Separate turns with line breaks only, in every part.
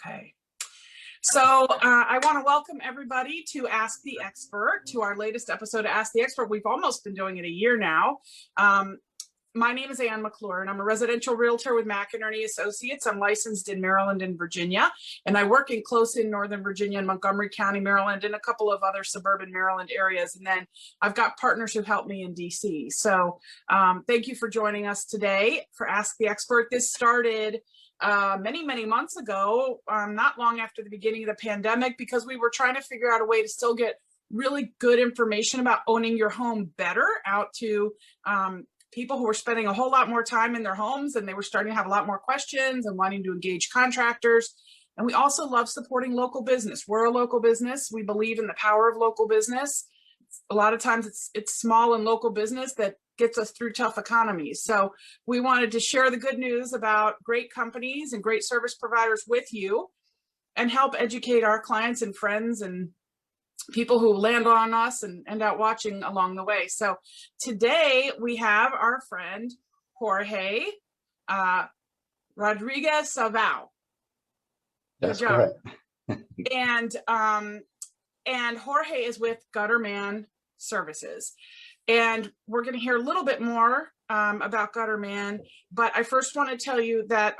Okay. So I want to welcome everybody to Ask the Expert, to our latest episode of Ask the Expert. We've almost been doing it a year now. My name is Ann McClure, and I'm a residential realtor with McInerney Associates. I'm licensed in Maryland and Virginia, and I work close in Northern Virginia and Montgomery County, Maryland, and a couple of other suburban Maryland areas. And then I've got partners who help me in DC. So thank you for joining us today for Ask the Expert. This started many months ago, not long after the beginning of the pandemic, because we were trying to figure out a way to still get really good information about owning your home better out to people who were spending a whole lot more time in their homes, and they were starting to have a lot more questions and wanting to engage contractors. And we also love supporting local business. We're a local business. We believe in the power of local business. A lot of times it's small and local business that gets us through tough economies. So we wanted to share the good news about great companies and great service providers with you and help educate our clients and friends and people who land on us and end out watching along the way. So today we have our friend Jorge Rodriguez-Sawao.
That's correct.
And Jorge is with Gutterman Services. And we're going to hear a little bit more about Gutterman, but I first want to tell you that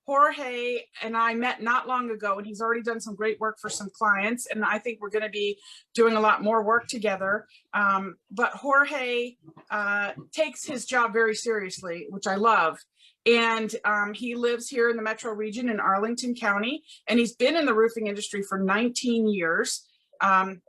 Jorge and I met not long ago, and he's already done some great work for some clients, and I think we're going to be doing a lot more work together. But Jorge takes his job very seriously, which I love. And he lives here in the metro region in Arlington County, and he's been in the roofing industry for 19 years.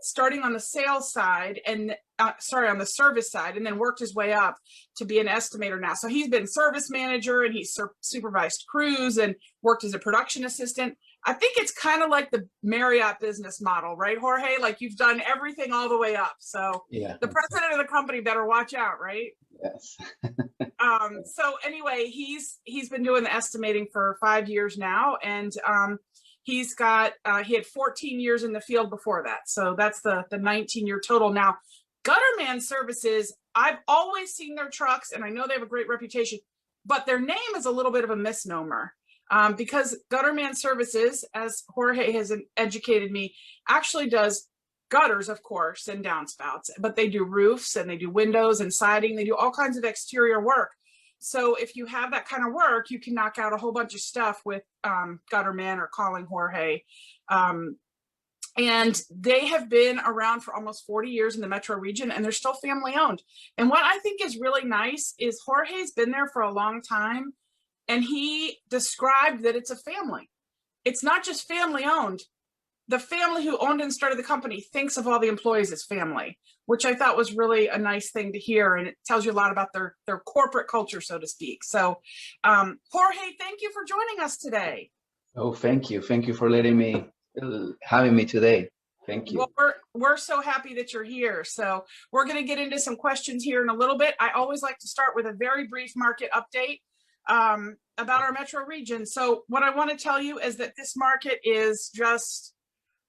Starting on the sales side and on the service side, and then worked his way up to be an estimator now. So he's been service manager, and he's supervised crews and worked as a production assistant. I think it's kind of like the Marriott business model, right, Jorge? Like you've done everything all the way up. So yeah, the president of the company better watch out, right?
Yes.
So anyway, he's been doing the estimating for 5 years now, and he's got, he had 14 years in the field before that. So that's the 19-year total. Now, Gutterman Services, I've always seen their trucks, and I know they have a great reputation, but their name is a little bit of a misnomer because Gutterman Services, as Jorge has educated me, actually does gutters, of course, and downspouts, but they do roofs and they do windows and siding. They do all kinds of exterior work. So if you have that kind of work, you can knock out a whole bunch of stuff with Gutterman or calling Jorge. And they have been around for almost 40 years in the metro region, and they're still family owned. And what I think is really nice is Jorge's been there for a long time, and he described that it's a family. It's not just family owned. The family who owned and started the company thinks of all the employees as family, which I thought was really a nice thing to hear. And it tells you a lot about their corporate culture, so to speak. So Jorge, thank you for joining us today.
Oh, thank you. Thank you for having me today. Thank you.
Well, we're so happy that you're here. So we're going to get into some questions here in a little bit. I always like to start with a very brief market update about our metro region. So what I want to tell you is that this market is just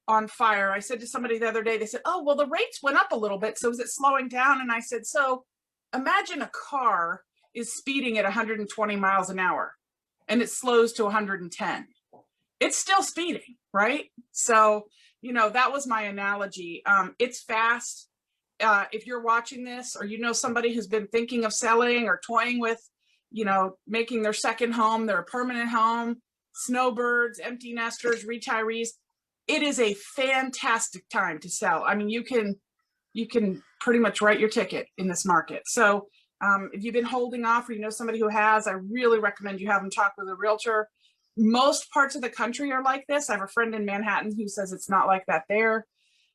on fire. I said to somebody the other day, they said, oh, well, the rates went up a little bit. So is it slowing down? And I said, so imagine a car is speeding at 120 miles an hour and it slows to 110. It's still speeding, right? So, you know, that was my analogy. It's fast. If you're watching this, or you know somebody who's been thinking of selling or toying with, you know, making their second home, their permanent home, snowbirds, empty nesters, retirees, it is a fantastic time to sell. I mean, you can pretty much write your ticket in this market. So if you've been holding off, or you know somebody who has, I really recommend you have them talk with a realtor. Most parts of the country are like this. I have a friend in Manhattan who says it's not like that there.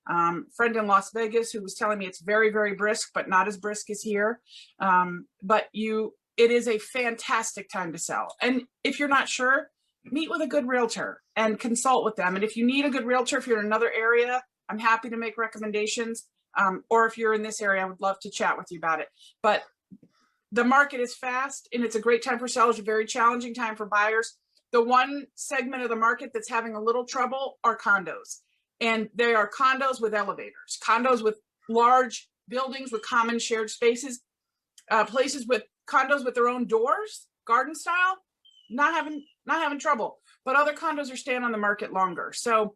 Friend in Las Vegas who was telling me it's very brisk, but not as brisk as here. But it is a fantastic time to sell. And if you're not sure, meet with a good realtor and consult with them. And if you need a good realtor, if you're in another area, I'm happy to make recommendations. Or if you're in this area, I would love to chat with you about it. But the market is fast, and it's a great time for sellers, a very challenging time for buyers. The one segment of the market that's having a little trouble are condos. And they are condos with elevators, condos with large buildings with common shared spaces, places with condos with their own doors, garden style, not having trouble. but other condos are staying on the market longer. So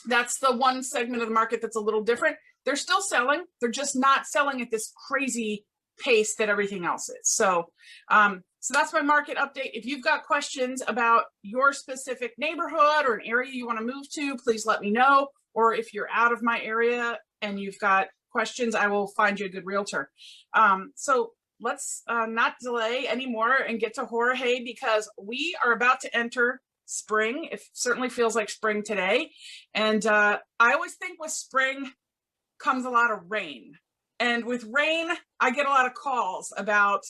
that's the one segment of the market that's a little different. They're still selling. They're just not selling at this crazy pace that everything else is. So, so that's my market update. If you've got questions about your specific neighborhood or an area you want to move to, please let me know. Or if you're out of my area and you've got questions, I will find you a good realtor. So let's not delay anymore and get to Jorge, because we are about to enter spring. It certainly feels like spring today. And I always think with spring comes a lot of rain. And with rain, I get a lot of calls about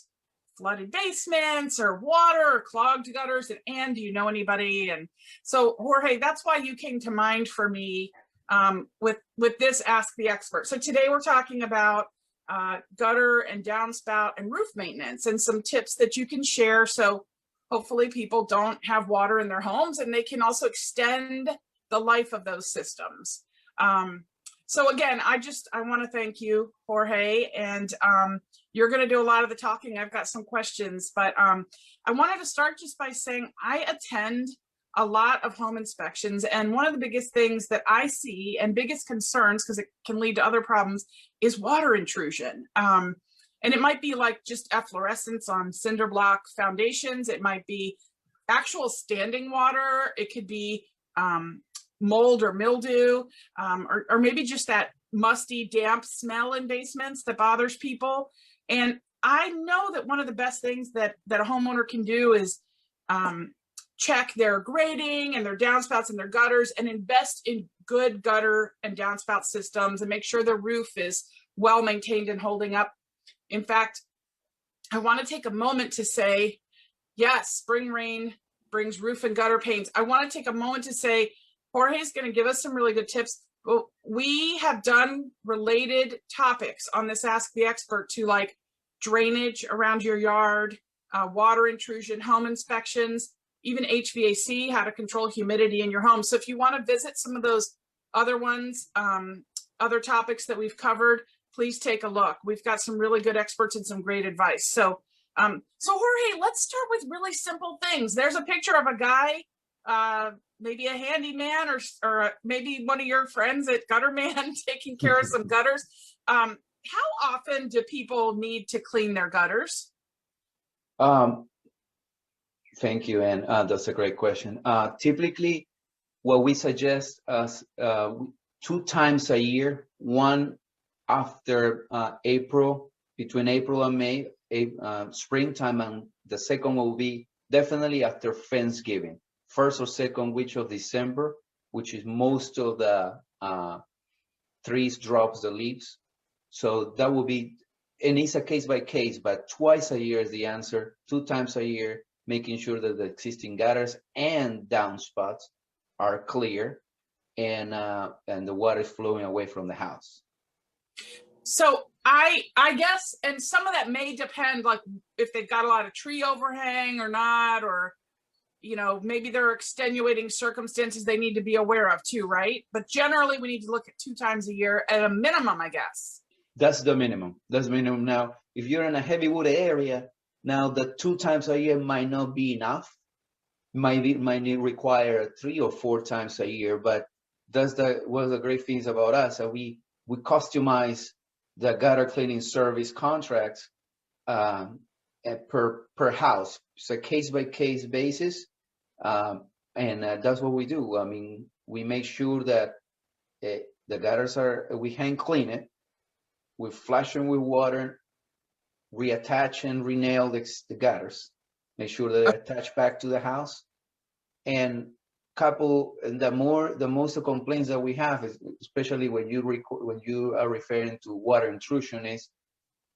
flooded basements or water or clogged gutters. And do you know anybody? And so, Jorge, that's why you came to mind for me with this Ask the Expert. So today we're talking about gutter and downspout and roof maintenance and some tips that you can share. So hopefully people don't have water in their homes, and they can also extend the life of those systems. So again, I want to thank you, Jorge, and you're going to do a lot of the talking. I've got some questions, but I wanted to start just by saying I attend a lot of home inspections, and one of the biggest things that I see and biggest concerns, because it can lead to other problems, is water intrusion. And it might be like just efflorescence on cinder block foundations. It might be actual standing water. It could be mold or mildew, or maybe just that musty, damp smell in basements that bothers people. And I know that one of the best things that a homeowner can do is check their grading and their downspouts and their gutters, and invest in good gutter and downspout systems, and make sure the roof is well maintained and holding up. In fact, I want to take a moment to say, yes, spring rain brings roof and gutter pains. I want to take a moment to say, Jorge is going to give us some really good tips. Well, we have done related topics on this Ask the Expert to like drainage around your yard, water intrusion, home inspections, even HVAC, how to control humidity in your home. So if you want to visit some of those other ones, other topics that we've covered, please take a look. We've got some really good experts and some great advice. So, so Jorge, let's start with really simple things. There's a picture of a guy, maybe a handyman or maybe one of your friends at Gutterman taking care of some gutters. How often do people need to clean their gutters?
Thank you, Ann. That's a great question. Typically, what we suggest is 2 times a year, one after April, between April and May, springtime, and the second will be definitely after Thanksgiving, 1st or 2nd week of December, which is most of the trees drops the leaves. So that will be, and it's a case by case, but twice a year is the answer. 2 times a year, making sure that the existing gutters and downspouts are clear, and the water is flowing away from the house.
So I guess, and some of that may depend, like if they've got a lot of tree overhang or not, or, you know, maybe there are extenuating circumstances they need to be aware of too, right? But generally we need to look at 2 times a year at a minimum, I guess. That's
the minimum. That's the minimum. Now, if you're in a heavy wooded area, now the 2 times a year might not be enough. Might require 3 or 4 times a year. But that's one of the great things about us. We customize the gutter cleaning service contracts per house. It's a case by case basis, and that's what we do. I mean, we make sure that the gutters we hand clean it, we flush them with water, reattach and renail the gutters, make sure that they're attached back to the house. And the most complaints that we have is, especially when you are referring to water intrusion, is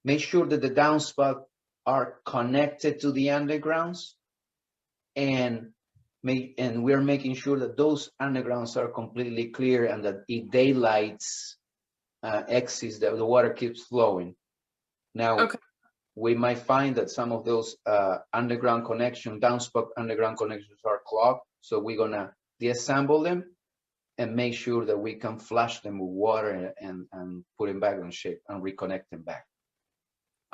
make sure that the downspout are connected to the undergrounds, and we're making sure that those undergrounds are completely clear, and that if daylights exits, that the water keeps flowing. Now, we might find that some of those downspout underground connections are clogged. So we're gonna deassemble them and make sure that we can flush them with water and put them back on shape and reconnect them back.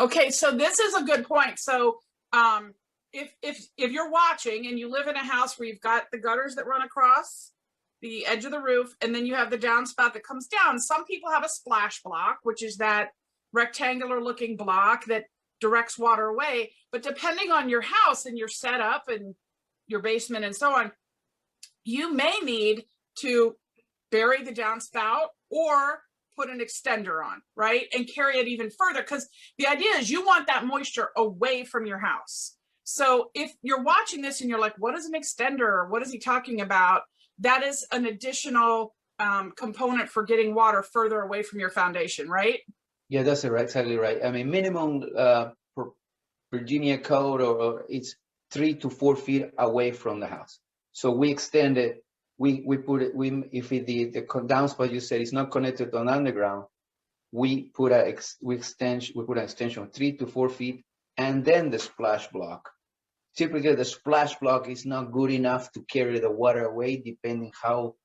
Okay, so this is a good point. So if you're watching and you live in a house where you've got the gutters that run across the edge of the roof, and then you have the downspout that comes down, some people have a splash block, which is that rectangular looking block that directs water away. But depending on your house and your setup and your basement and so on, you may need to bury the downspout or put an extender on, right? And carry it even further, because the idea is you want that moisture away from your house. So if you're watching this and you're like, what is an extender? What is he talking about? That is an additional component for getting water further away from your foundation, right?
Yeah, that's exactly right. I mean, minimum for Virginia code or it's 3 to 4 feet away from the house. So we extend it. We put it. If the downspout you said is not connected on underground, we put an extension 3 to 4 feet, and then the splash block. Typically, the splash block is not good enough to carry the water away, depending how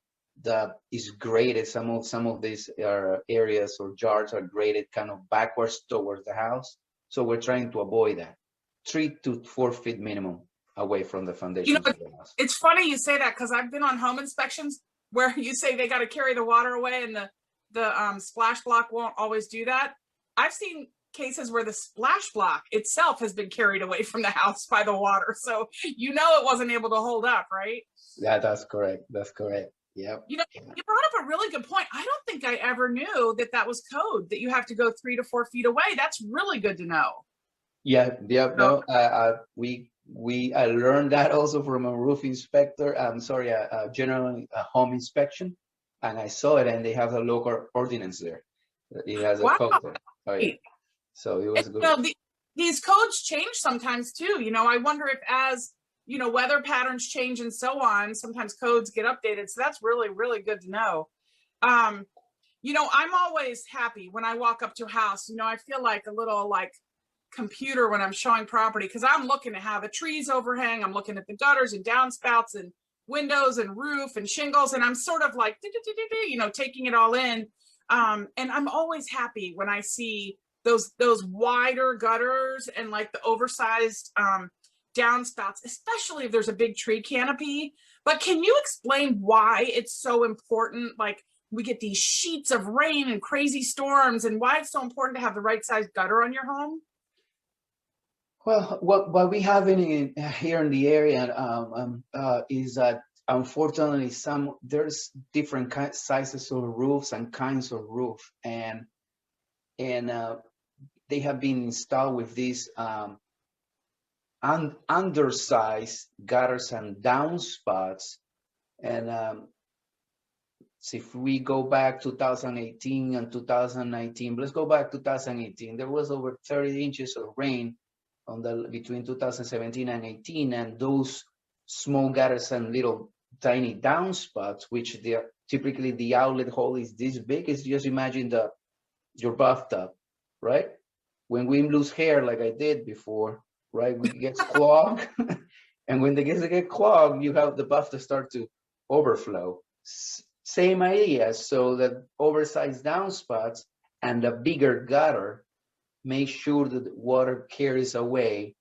is graded. Some of these areas or jars are graded kind of backwards towards the house. So we're trying to avoid that. 3 to 4 feet minimum away from the foundation of the house.
It's funny you say that, because I've been on home inspections where you say they got to carry the water away and the splash block won't always do that. I've seen cases where the splash block itself has been carried away from the house by the water. So it wasn't able to hold up, right?
Yeah, that's correct. That's correct. Yep.
You brought up a really good point. I don't think I ever knew that was code, that you have to go 3 to 4 feet away. That's really good to know.
Yeah. No, I learned that also from a roof inspector. I'm sorry, a general home inspection, and I saw it, and they have a local ordinance there. It has a code there. Oh, yeah. So it was good.
These codes change sometimes too. I wonder if as weather patterns change and so on, sometimes codes get updated. So that's really, really good to know. I'm always happy when I walk up to a house. I feel like a little computer when I'm showing property, because I'm looking at how the trees overhang. I'm looking at the gutters and downspouts and windows and roof and shingles, and I'm sort of like taking it all in. And I'm always happy when I see those wider gutters and the oversized downspouts, especially if there's a big tree canopy. But can you explain why it's so important? We get these sheets of rain and crazy storms, and why it's so important to have the right size gutter on your home?
Well, what we have here in the area is that unfortunately there's different sizes of roofs and kinds of roof, and they have been installed with these undersized gutters and downspouts. And so if we go back 2018 and 2019, let's go back 2018. There was over 30 inches of rain between 2017 and 18, and those small gutters and little tiny downspouts, which typically the outlet hole is this big. Is just imagine your bathtub, right? When we lose hair, like I did before, right? It gets clogged, and when they get clogged, you have the bathtub start to overflow. Same idea. So the oversized downspouts and the bigger gutter make sure that the water carries away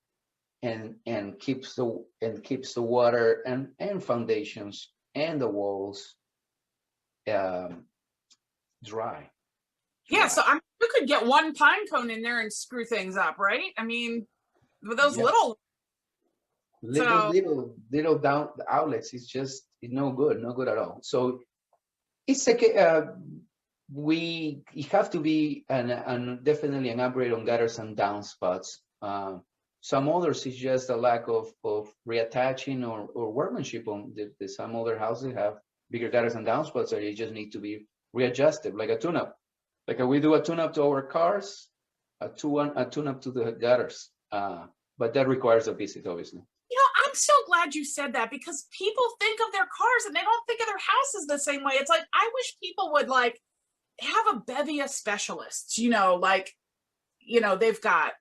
and keeps the water and foundations and the walls dry.
Yeah, so you could get one pine cone in there and screw things up, right? I mean, with those little
down outlets, it's no good at all. So it's we have to be and definitely an upgrade on gutters and downspouts. Some others is just a lack of reattaching or workmanship on some other houses have bigger gutters and downspouts that you just need to be readjusted, like a tune-up. Like we do a tune-up to our cars, a tune-up to the gutters. But that requires a visit, obviously.
I'm so glad you said that, because people think of their cars and they don't think of their houses the same way. It's I wish people would have a bevy of specialists, they've got,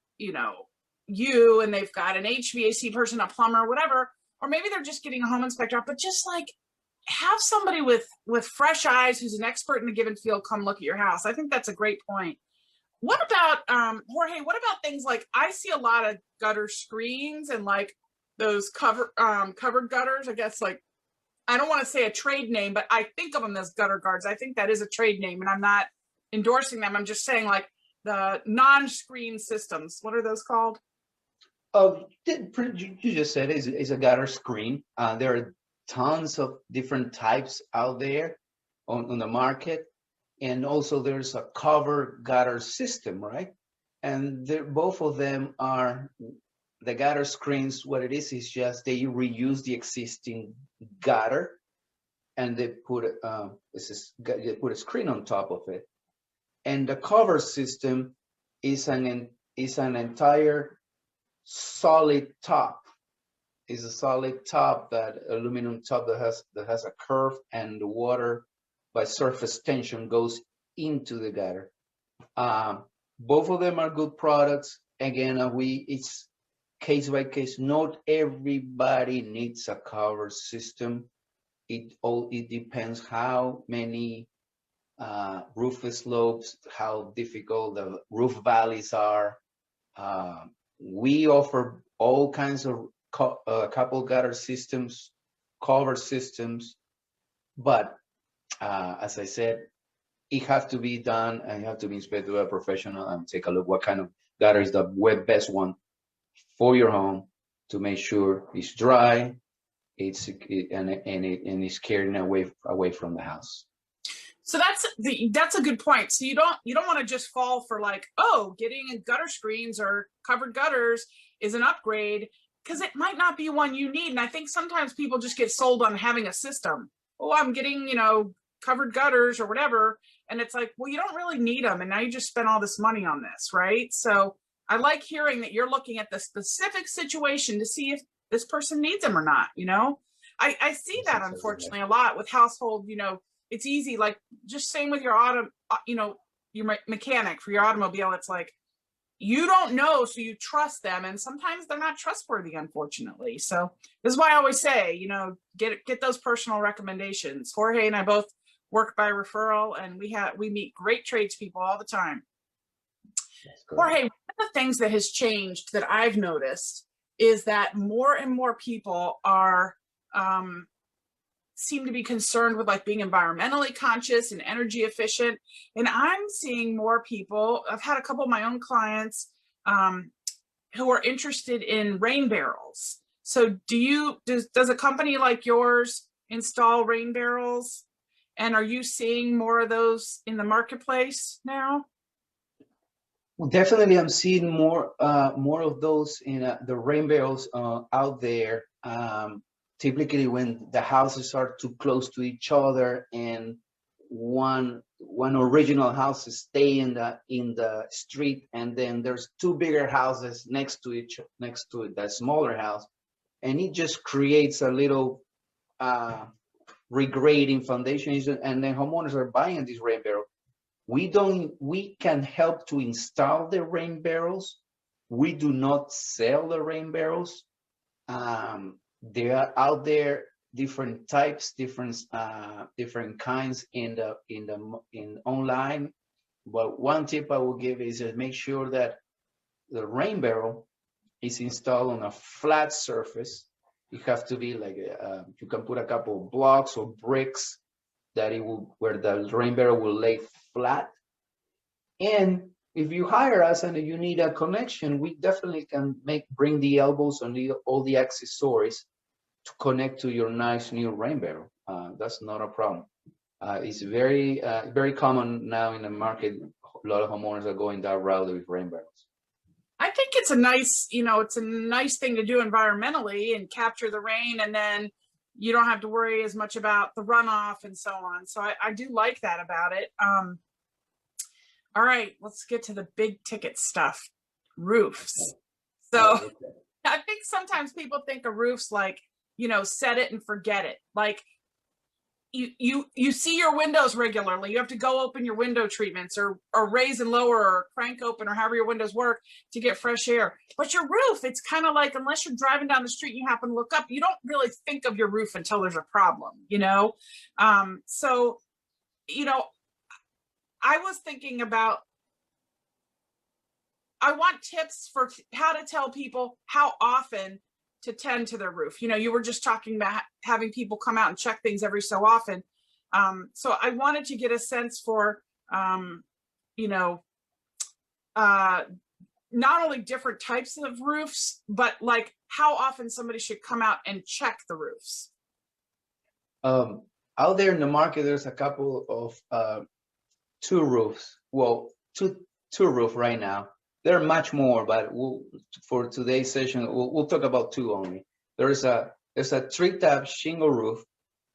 you, and they've got an HVAC person, a plumber, whatever, or maybe they're just getting a home inspector, but just have somebody with fresh eyes who's an expert in a given field come look at your house. I think that's a great point. What about, Jorge, what about things I see a lot of gutter screens and those covered gutters, I guess, like, I don't want to say a trade name, but I think of them as gutter guards. I think that is a trade name, and I'm not endorsing them. I'm just saying, like, the non-screen systems. What are those called?
You just said is a gutter screen. There are tons of different types out there on the market. And also there's a cover gutter system, right? And both of them are the gutter screens. What it is just they reuse the existing gutter and they put they put a screen on top of it. And the cover system is an entire solid top. Is a solid top, that aluminum top that has a curve, and the water by surface tension goes into the gutter. Both of them are good products. Again, it's case by case. Not everybody needs a cover system. It depends how many roof slopes, how difficult the roof valleys are. We offer all kinds of couple gutter systems, cover systems, but as I said, it has to be done and you have to be inspected by a professional and take a look what kind of gutter is the best one for your home to make sure it's dry, it's it's carrying away from the house.
So that's a good point. So you don't want to just fall for, like, oh, getting gutter screens or covered gutters is an upgrade, because it might not be one you need. And I think sometimes people just get sold on having a system. Oh, I'm getting, covered gutters or whatever. And it's like, well, you don't really need them. And now you just spent all this money on this, right? So I like hearing that you're looking at the specific situation to see if this person needs them or not. I see that, unfortunately, a lot with household. It's easy, like, just same with your your mechanic for your automobile. It's like, you don't know, so you trust them, and sometimes they're not trustworthy, unfortunately. So this is why I always say, get those personal recommendations. Jorge and I both work by referral, and we meet great tradespeople all the time. Jorge, one of the things that has changed that I've noticed is that more and more people are seem to be concerned with, like, being environmentally conscious and energy efficient. And I'm seeing more people, I've had a couple of my own clients who are interested in rain barrels. So does a company like yours install rain barrels? And are you seeing more of those in the marketplace now?
Well, definitely, I'm seeing more of those in the rain barrels out there. Typically, when the houses are too close to each other, and one original house stay in the street, and then there's two bigger houses next to it, that smaller house, and it just creates a little regrading foundations, and then homeowners are buying these rain barrels. We can help to install the rain barrels. We do not sell the rain barrels. They are out there, different types, different kinds in online. But one tip I will give is to make sure that the rain barrel is installed on a flat surface. You have to be like you can put a couple of blocks or bricks where the rain barrel will lay flat. And if you hire us and you need a connection, we definitely can bring the elbows and all the accessories to connect to your nice new rain barrel. That's not a problem. It's very common now in the market. A lot of homeowners are going that route with rain barrels.
I think it's a nice thing to do environmentally and capture the rain, and then you don't have to worry as much about the runoff and so on. So I do like that about it. All right, let's get to the big ticket stuff, roofs. So I think sometimes people think of roofs like, set it and forget it. Like, you see your windows regularly. You have to go open your window treatments or raise and lower or crank open or however your windows work to get fresh air. But your roof, it's kind of like, unless you're driving down the street and you happen to look up, you don't really think of your roof until there's a problem, So, I was thinking about, I want tips for how to tell people how often to tend to their roof? You know, you were just talking about having people come out and check things every so often. So I wanted to get a sense for, you know, not only different types of roofs, but like how often somebody should come out and check the roofs.
Out there in the market, there's a couple of two roofs. Well, two roof right now. There are much more, but for today's session, we'll talk about two only. There's a tree-top shingle roof,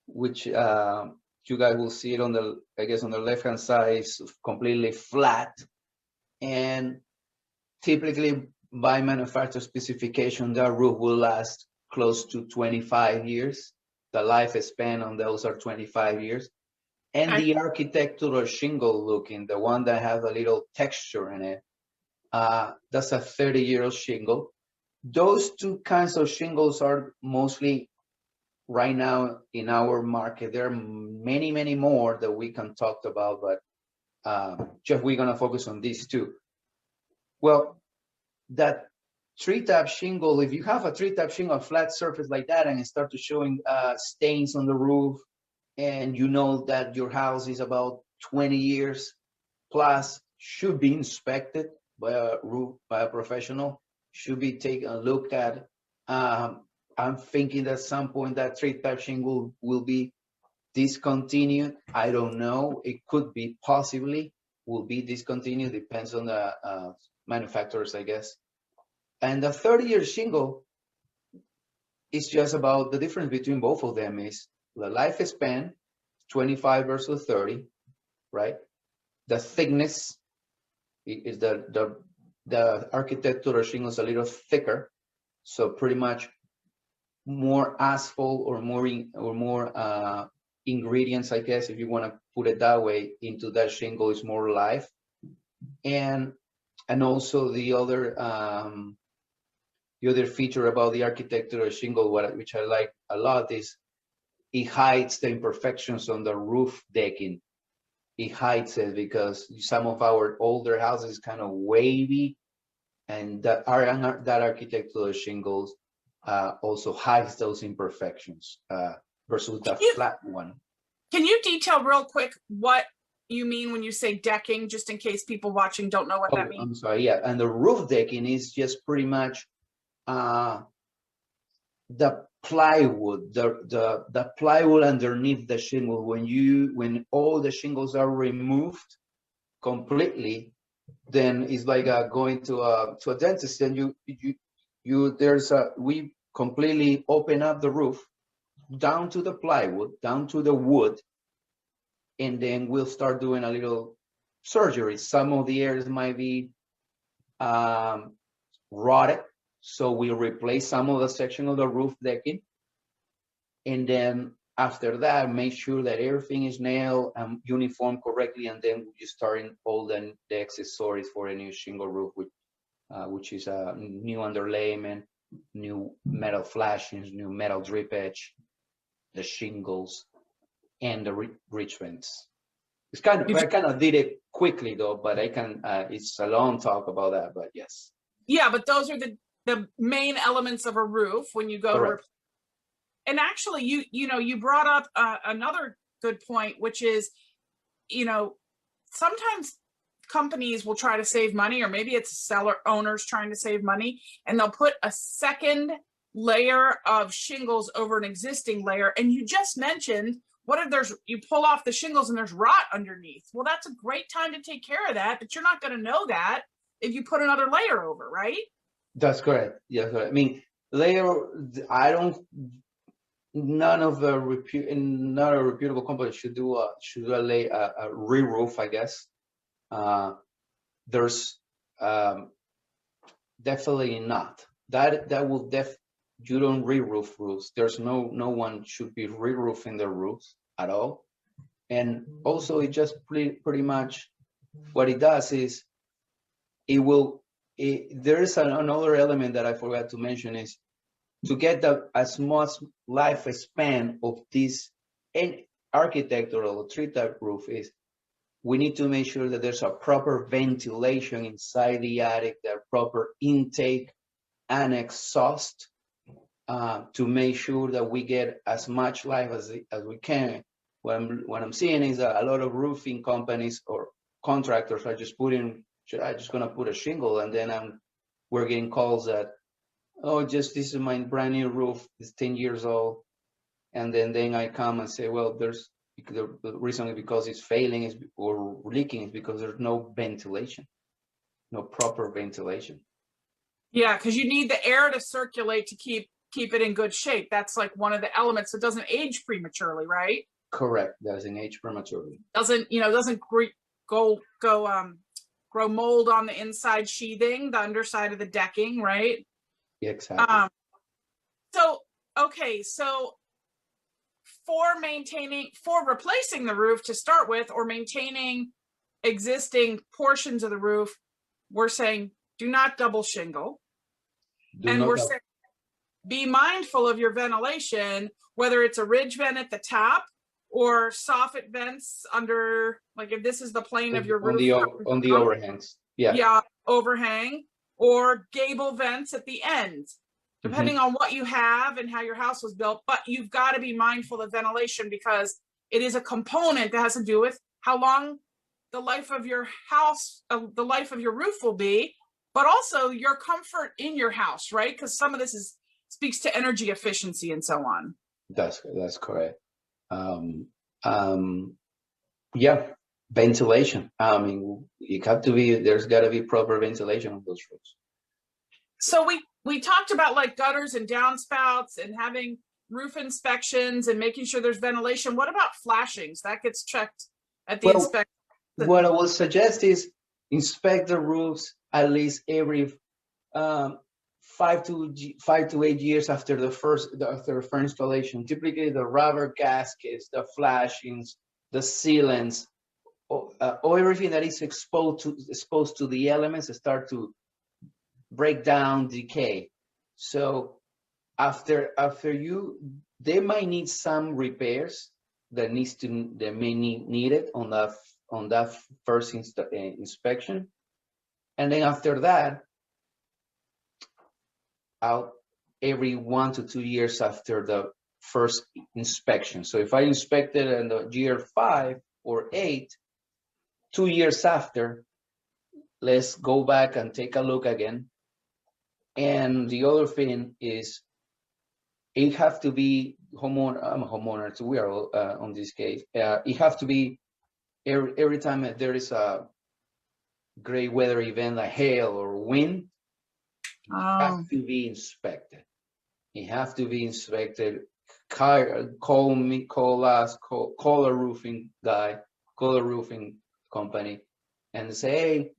which you guys will see it on the, I guess, on the left-hand side. It's completely flat, and typically by manufacturer specification, that roof will last close to 25 years. The lifespan on those are 25 years. And the architectural shingle looking, the one that has a little texture in it, that's a 30-year-old shingle. Those two kinds of shingles are mostly right now in our market. There are many, many more that we can talk about, but just we're gonna focus on these two. Well, that tree-top shingle, if you have a tree-top shingle, a flat surface like that, and it starts to showing stains on the roof, and you know that your house is about 20 years plus, should be inspected by a professional, should be taken a look at. I'm thinking that at some point that tree-top shingle will be discontinued. I don't know. It could be, possibly will be discontinued. Depends on the manufacturers, I guess. And the 30-year shingle is just about the difference between both of them is the lifespan, 25 versus 30, right? The thickness is the architectural shingle is a little thicker, so pretty much more asphalt or more ingredients, I guess, if you want to put it that way, into that shingle is more life. And also the other feature about the architectural shingle, which I like a lot, is it hides the imperfections on the roof decking. It hides it because some of our older houses kind of wavy, and that architectural shingles also hides those imperfections versus the flat one.
Can you detail real quick what you mean when you say decking, just in case people watching don't know what that means?
I'm sorry, yeah. And the roof decking is just pretty much the plywood, the plywood underneath the shingle. When all the shingles are removed completely, then it's like going to a dentist, and we completely open up the roof down to the plywood, down to the wood, and then we'll start doing a little surgery. Some of the areas might be rotted, so we'll replace some of the section of the roof decking, and then after that, make sure that everything is nailed and uniform correctly, and then you start in all the accessories for a new shingle roof, which is a new underlayment, new metal flashings, new metal drip edge, the shingles, and the ridge vents. I kind of did it quickly though, but I can. It's a long talk about that, but yes.
Yeah, but those are the main elements of a roof when you go to. And actually, you brought up another good point, which is, sometimes companies will try to save money, or maybe it's seller owners trying to save money, and they'll put a second layer of shingles over an existing layer. And you just mentioned, what if you pull off the shingles and there's rot underneath? Well, that's a great time to take care of that, but you're not going to know that if you put another layer over, right?
That's correct. Yeah, correct. I mean, not a reputable company should do a re-roof, I guess. There's definitely not. That will you don't re-roof roofs. There's no one should be re-roofing the roofs at all. And also, it just pretty much what it does is there is another element that I forgot to mention, is to get as much lifespan of this architectural tree-top roof is, we need to make sure that there's a proper ventilation inside the attic, that proper intake and exhaust, to make sure that we get as much life as we can. What I'm seeing is a lot of roofing companies or contractors are just gonna put a shingle, and then we're getting calls that, oh, this is my brand new roof, it's 10 years old, and then I come and say, well, the reason is because it's failing or leaking is because there's no ventilation, no proper ventilation.
Yeah, because you need the air to circulate to keep it in good shape. That's like one of the elements that doesn't age prematurely, right?
Correct. Doesn't age prematurely.
Doesn't grow mold on the inside sheathing, the underside of the decking, right?
Yeah, exactly.
So for replacing the roof to start with, or maintaining existing portions of the roof, we're saying do not double shingle. We're saying be mindful of your ventilation, whether it's a ridge vent at the top or soffit vents under, like if this is the plane of your roof.
On the overhangs. Yeah.
Yeah, overhang, or gable vents at the end, depending on what you have and how your house was built. But you've got to be mindful of ventilation, because it is a component that has to do with how long the life of your house, the life of your roof will be, but also your comfort in your house, right? Because some of this speaks to energy efficiency and so on.
That's correct. Yeah, ventilation. I mean, there's got to be proper ventilation on those roofs.
So we talked about like gutters and downspouts and having roof inspections and making sure there's ventilation. What about flashings? That gets checked at the inspection.
What I would suggest is inspect the roofs at least every 5 to 8 years after the first installation. Typically, the rubber gaskets, the flashings, the sealants, or everything that is exposed to the elements start to break down, decay. So after they might need some repairs that may need it on that first inspection, and then after that, out every 1 to 2 years after the first inspection. So if I inspected in the year 5 or 8, 2 years after, let's go back and take a look again. And the other thing is, it have to be homeowner, so we are on this case. It have to be every time there is a great weather event like hail or wind, it has to be inspected. It has to be inspected. Call us, call a roofing guy, call a roofing company, and say, hey,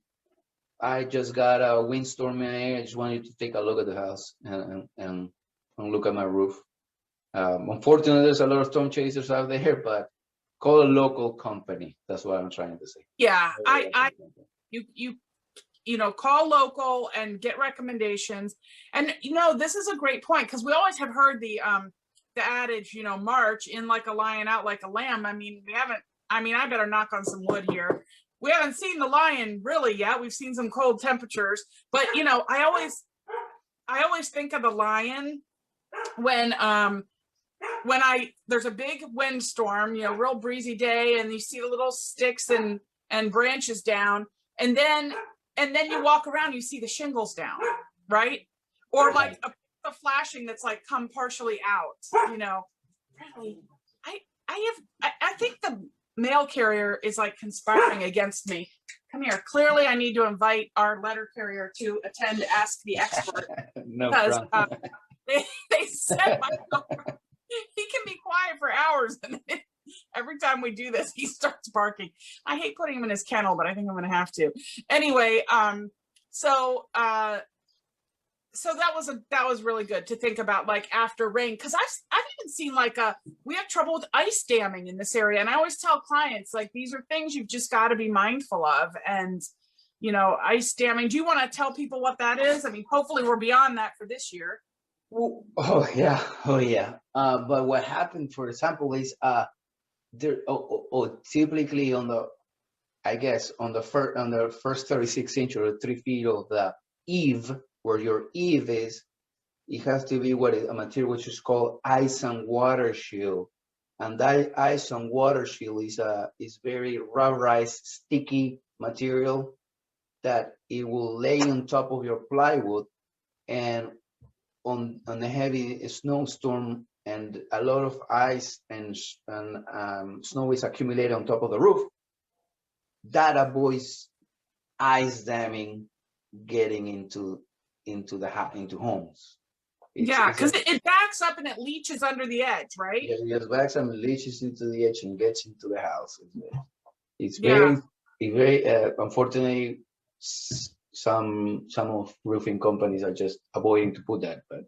I just got a windstorm in. I just want you to take a look at the house and look at my roof. Unfortunately, there's a lot of storm chasers out there, but call a local company. That's what I'm trying to say.
Yeah, call local and get recommendations. And this is a great point, because we always have heard the adage, march in like a lion, out like a lamb. I better knock on some wood here. We haven't seen the lion really yet. We've seen some cold temperatures, but I always think of the lion when there's a big windstorm, real breezy day, and you see the little sticks and branches down, and then you walk around, you see the shingles down, right? Or like a flashing that's like come partially out, Really, I think the mail carrier is like conspiring against me. Come here. Clearly, I need to invite our letter carrier to attend Ask the Expert.
No
because
problem.
they said my number. He can be quiet for hours, and every time we do this, he starts barking. I hate putting him in his kennel, but I think I'm going to have to. Anyway, so that was really good to think about, like after rain, because I've even seen we have trouble with ice damming in this area, and I always tell clients, like, these are things you've just got to be mindful of. And ice damming, do you want to tell people what that is? I mean, hopefully we're beyond that for this year.
Oh yeah. But what happened, for example, is typically on the first 36 inches or 3 feet of the eave, where your eave is, it has to be a material which is called ice and water shield. And that ice and water shield is very rubberized, sticky material that it will lay on top of your plywood, and on a heavy snowstorm and a lot of ice and snow is accumulated on top of the roof, that avoids ice damming getting into homes.
Yeah, because it backs up and it leaches under the edge, right?
Yeah, it just backs up and leaches into the edge and gets into the house. It's
Yeah.
very unfortunately, some of roofing companies are just avoiding to put that, but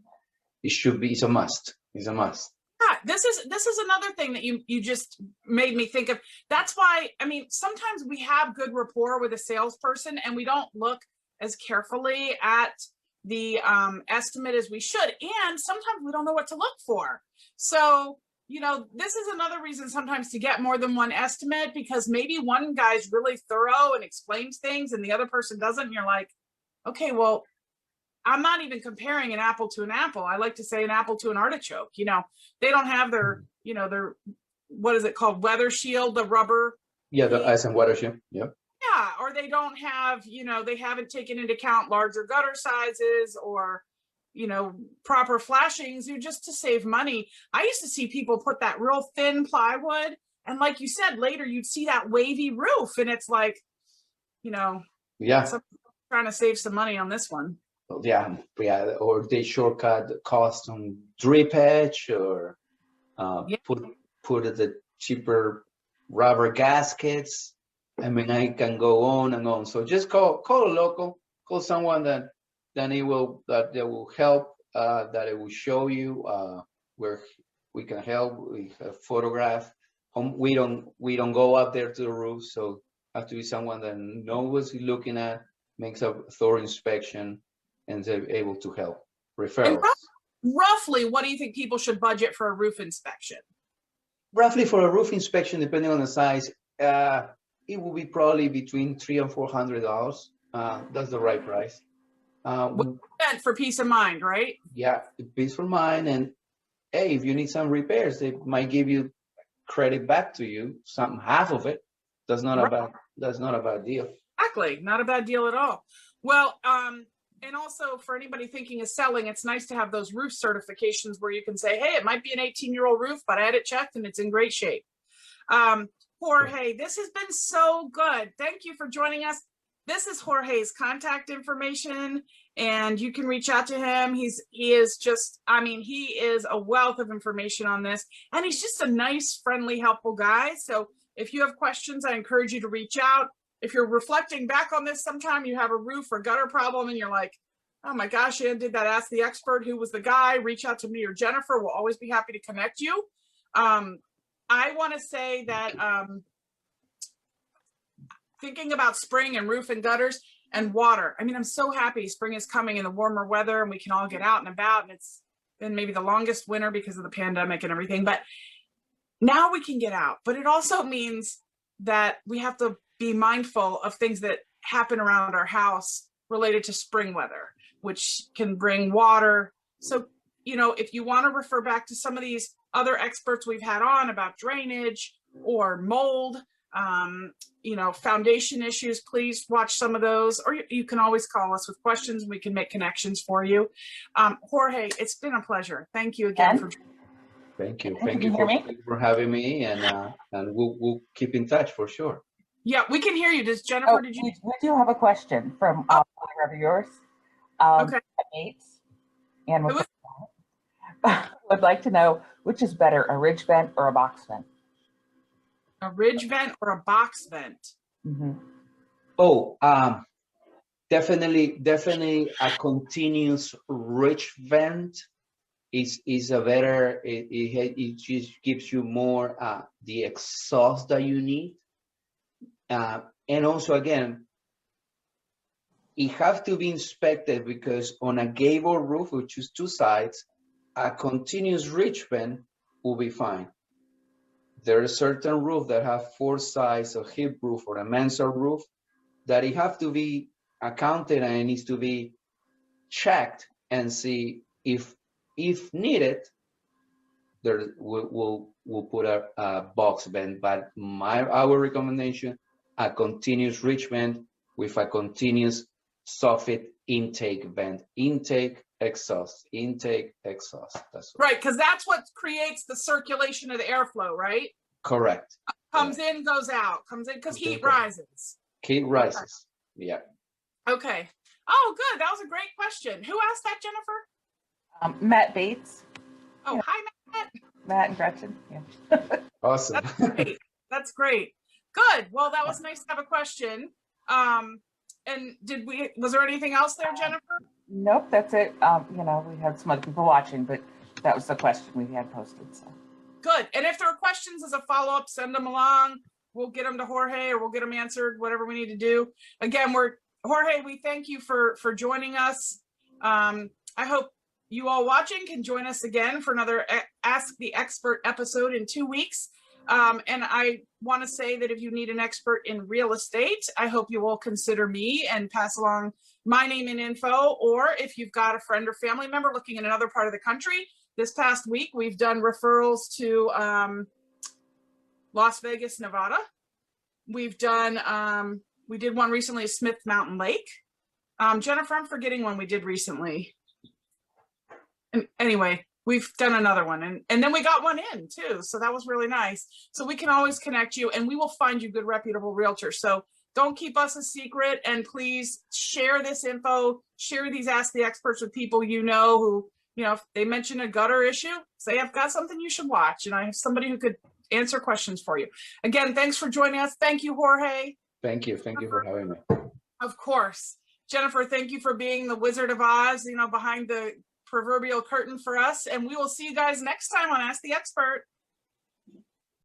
it should be. It's a must. It's a must.
Yeah, this is another thing that you just made me think of. That's why, I mean, sometimes we have good rapport with a salesperson and we don't look as carefully at the estimate as we should, and sometimes we don't know what to look for. So, you know, this is another reason sometimes to get more than one estimate, because maybe one guy's really thorough and explains things and the other person doesn't, and you're like, okay, well, I'm not even comparing an apple to an apple. I like to say an apple to an artichoke. You know, they don't have their, you know, their, what is it called? Weather shield, the rubber.
Yeah, the ice and water shield. Yep.
Yeah, or they don't have, you know, they haven't taken into account larger gutter sizes or, you know, proper flashings, just to save money. I used to see people put that real thin plywood, and like you said, later you'd see that wavy roof, and it's like, you know,
yeah,
trying to save some money on this one.
Yeah, or they shortcut the cost on drip edge, or put the cheaper rubber gaskets. I mean, I can go on and on. So just call a local, call someone that they will help, that it will show you where we can help. We photograph. We don't go up there to the roof, so have to be someone that knows what he's looking at, makes a thorough inspection, and they're able to help. Referrals.
Roughly, what do you think people should budget for a roof inspection?
Roughly for a roof inspection, depending on the size, it will be probably between $300 and $400. That's the right price.
For peace of mind, right?
Yeah, peace of mind. And hey, if you need some repairs, they might give you credit back to you, half of it. That's not a bad deal.
Exactly, not a bad deal at all. Well, and also for anybody thinking of selling, it's nice to have those roof certifications where you can say, hey, it might be an 18-year-old roof, but I had it checked and it's in great shape. Jorge, this has been so good. Thank you for joining us. This is Jorge's contact information, and you can reach out to him. He is just, I mean, he is a wealth of information on this, and he's just a nice, friendly, helpful guy. So if you have questions, I encourage you to reach out. If you're reflecting back on this sometime, you have a roof or gutter problem and you're like, oh my gosh, Ann did that, ask the expert, who was the guy, reach out to me or Jennifer. We'll always be happy to connect you. I want to say that thinking about spring and roof and gutters and water, I mean, I'm so happy spring is coming and the warmer weather and we can all get out and about, and it's been maybe the longest winter because of the pandemic and everything, but now we can get out. But it also means that we have to be mindful of things that happen around our house related to spring weather, which can bring water. So, you know, if you want to refer back to some of these other experts we've had on about drainage or mold, you know, foundation issues, please watch some of those, or you can always call us with questions. We can make connections for you. Jorge, it's been a pleasure. Thank you again for joining.
Thank you. Thank you for having me, and we'll keep in touch for sure.
Yeah, we can hear you. Does Jennifer, did you?
We do have a question from one of yours.
Okay.
Bates, and would like to know which is better, a ridge vent or a box vent?
A ridge vent or a box vent?
Mm-hmm.
Oh, definitely a continuous ridge vent is a better. It just gives you more the exhaust that you need. And also, again, it have to be inspected, because on a gable roof, which is 2 sides, a continuous ridge vent will be fine. There are certain roofs that have 4 sides, a hip roof or a mansard roof, that it have to be accounted and it needs to be checked and see if needed, there we'll put a box vent. But our recommendation, a continuous ridge vent with a continuous soffit intake vent, intake exhaust, intake exhaust. That's
Right, because that's what creates the circulation of the airflow, right?
correct.
Comes in, goes out, comes in because heat
Okay.
rises.
Heat rises. Yeah.
Okay. Oh, good. That was a great question. Who asked that, Jennifer?
Matt Bates,
Oh,
Yeah.
hi, Matt.
Matt and Gretchen. Yeah.
Awesome.
That's great. That's great. Good. Well, that was nice to have a question. And was there anything else there, Jennifer?
Nope, that's it. You know, we had some other people watching, but that was the question we had posted. So
Good. And if there are questions as a follow-up, send them along. We'll get them to Jorge or we'll get them answered, whatever we need to do. Again, Jorge, we thank you for joining us. I hope you all watching can join us again for another Ask the Expert episode in 2 weeks. And I want to say that if you need an expert in real estate, I hope you will consider me and pass along my name and info. Or if you've got a friend or family member looking in another part of the country, this past week, we've done referrals to Las Vegas, Nevada. We've done, we did one recently at Smith Mountain Lake. Jennifer, I'm forgetting one we did recently. And anyway, we've done another one and then we got one in too. So that was really nice. So we can always connect you and we will find you good reputable realtors. So don't keep us a secret and please share this info, share these Ask the Experts with people you know who, you know, if they mention a gutter issue, say, I've got something you should watch and I have somebody who could answer questions for you. Again, thanks for joining us. Thank you, Jorge.
Thank you. Thank you for having me.
Of course. Jennifer, thank you for being the Wizard of Oz, you know, behind the proverbial curtain for us. And we will see you guys next time on Ask the Expert.